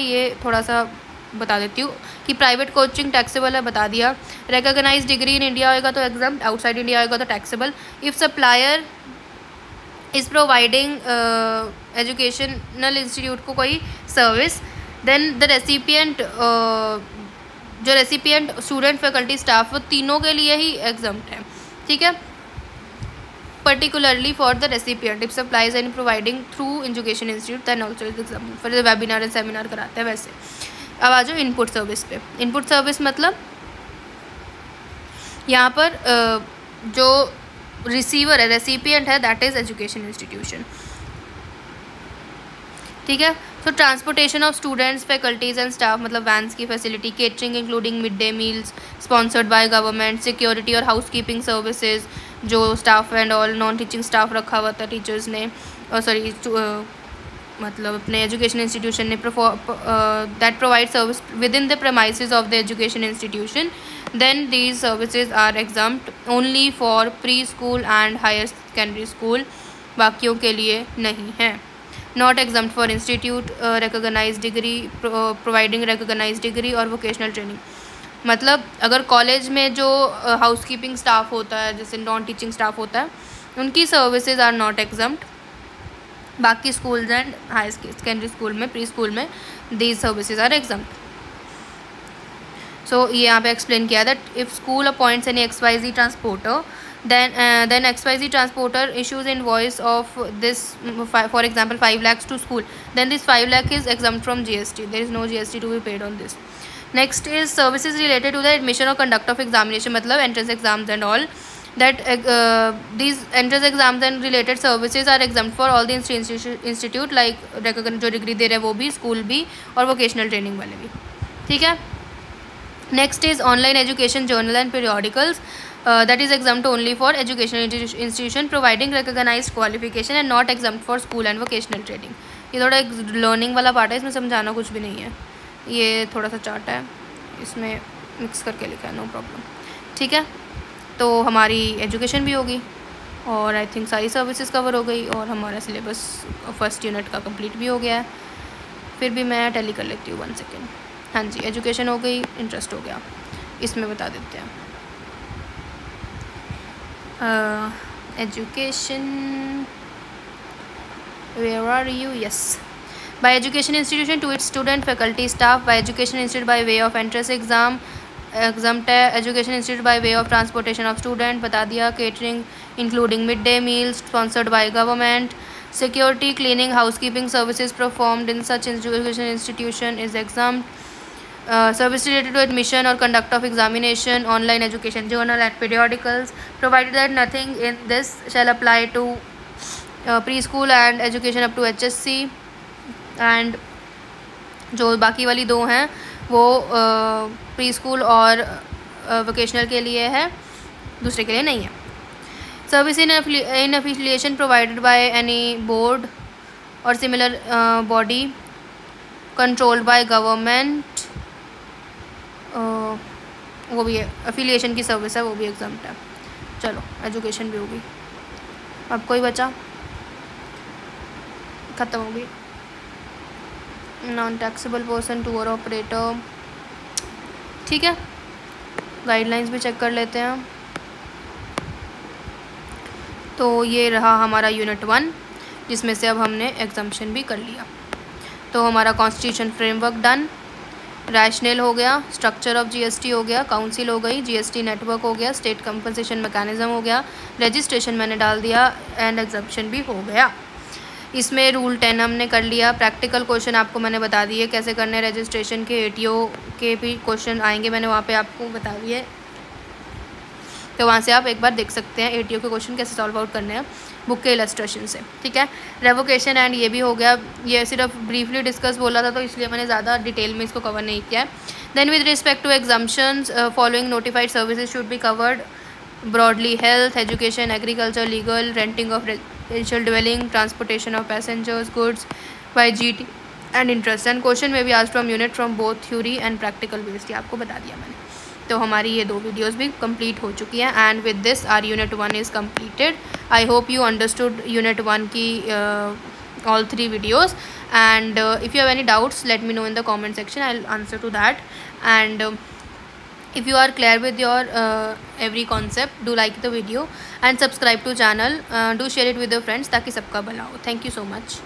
ये थोड़ा सा बता देती हूँ कि प्राइवेट कोचिंग टैक्सेबल है, बता दिया। रिकॉग्नाइज्ड डिग्री इन इंडिया होएगा तो एग्जाम्प्ट, आउटसाइड इंडिया होएगा तो taxable. If supplier is providing educational institute को कोई सर्विस, देन द रेसिपिएंट, जो रेसिपिएंट स्टूडेंट फैकल्टी स्टाफ, वो तीनों के लिए ही एग्जाम्प्ट है, ठीक है। particularly for the recipient if supplies and providing through education institute then also is example for the webinar and seminar कराते हैं वैसे। अब आ जाओ इनपुट सर्विस पे। इनपुट सर्विस मतलब यहाँ पर जो रिसीवर है, रेसिपिएंट है, दैट इज़ एजुकेशन इंस्टीट्यूशन, ठीक है। तो transportation of students faculties and staff मतलब वैन्स की facility, catering including mid day meals sponsored by government, security और हाउस कीपिंग सर्विसेज, जो staff and all non teaching staff रखा हुआ था टीचर्स ने, और सॉरी मतलब अपने एजुकेशन इंस्टीट्यूशन ने, that provide service within the premises of the education institution, then these services are exempt only for pre school and higher secondary school, बाकियों के लिए नहीं है। Not exempt for institute recognised degree providing recognised degree और vocational training, मतलब अगर college में जो हाउस कीपिंग स्टाफ होता है, जैसे नॉन टीचिंग स्टाफ होता है, उनकी सर्विसेज आर नॉट एग्जाम्प्ट। बाकी schools and higher secondary school में, प्री स्कूल में these services are exempt. So ये यहाँ पे एक्सप्लेन किया that if school appoints any XYZ transporter then XYZ transporter issues invoice of this, for example 5 lakhs to school, then this 5 lakh is exempt from GST. There is no GST to be paid on this. Next is services related to the admission or conduct of examination, मतलब entrance exams and all, that these entrance exams and related services are exempt for all the institute like जो degree दे रहे हैं वो भी, school भी और vocational training वाले भी, ठीक है। Next is online education journal and periodicals, that is exempt only for educational institution providing recognized qualification and not exempt for school and vocational training। ये थोड़ा एक लर्निंग वाला पार्ट है, इसमें समझाना कुछ भी नहीं है, ये थोड़ा सा चार्ट है, इसमें मिक्स करके लिखा है, नो प्रॉब्लम, ठीक है। तो हमारी एजुकेशन भी होगी और आई थिंक सारी सर्विसेज कवर हो गई और हमारा सिलेबस फर्स्ट यूनिट का कंप्लीट भी हो गया है। फिर भी मैं टैली कर लेती हूँ 1 सेकेंड। हाँ जी, एजुकेशन हो गई, इंटरेस्ट हो गया, इसमें बता देते हैं। Education, where are you? Yes, by education institution to its student faculty staff, by education institute by way of entrance exam exempt है, education institute by way of transportation of student बता दिया, catering including midday meals sponsored by government, security cleaning housekeeping services performed in such education institution is exempt, service related to admission or conduct of examination, online education journal and periodicals, provided that nothing in this shall apply to preschool and education up to HSC, and जो बाकी वाली दो हैं वो pre school और vocational के लिए है, दूसरे के लिए नहीं है। Service in affiliation provided by any board और similar body controlled by government, वो भी है, एफिलिएशन की सर्विस है, वो भी एग्जाम्प्ट है। चलो एजुकेशन भी होगी, अब कोई बचा, ख़त्म होगी। Non taxable person, tour operator, ठीक है। गाइडलाइंस भी चेक कर लेते हैं। तो ये रहा हमारा यूनिट 1, जिसमें से अब हमने एग्जाम्पशन भी कर लिया। तो हमारा कॉन्स्टिट्यूशन फ्रेमवर्क डन, रैशनल हो गया, स्ट्रक्चर ऑफ जीएसटी हो गया, काउंसिल हो गई, जीएसटी नेटवर्क हो गया, स्टेट कंपनसेशन मैकेनिज्म हो गया, रजिस्ट्रेशन मैंने डाल दिया एंड एग्जम्पशन भी हो गया। इसमें रूल 10 हमने कर लिया। प्रैक्टिकल क्वेश्चन आपको मैंने बता दिए कैसे करने, रजिस्ट्रेशन के, एटीओ के भी क्वेश्चन आएंगे, मैंने वहाँ पे आपको बता दिए, तो वहाँ से आप एक बार देख सकते हैं एटीओ के क्वेश्चन कैसे सॉल्व आउट करने हैं बुक के इलस्ट्रेशन से, ठीक है। रेवोकेशन एंड ये भी हो गया, ये सिर्फ ब्रीफली डिस्कस बोला था तो इसलिए मैंने ज़्यादा डिटेल में इसको कवर नहीं किया है। Then with respect to exemptions following notified services should be covered broadly, health, education, agriculture, legal, renting of residential dwelling, transportation of passengers, goods by GT and interest, and question में be asked from unit from both theory and practical based, ये आपको बता दिया मैंने। तो हमारी ये 2 videos भी कंप्लीट हो चुकी हैं and with this our unit 1 is completed. I hope you understood unit 1 की all 3 videos And if you have any doubts, let me know in the comment section. I'll answer to that. And if you are clear with your every concept, do like the video and subscribe to channel. Do share it with your friends ताकि सबका भला हो. Thank you so much.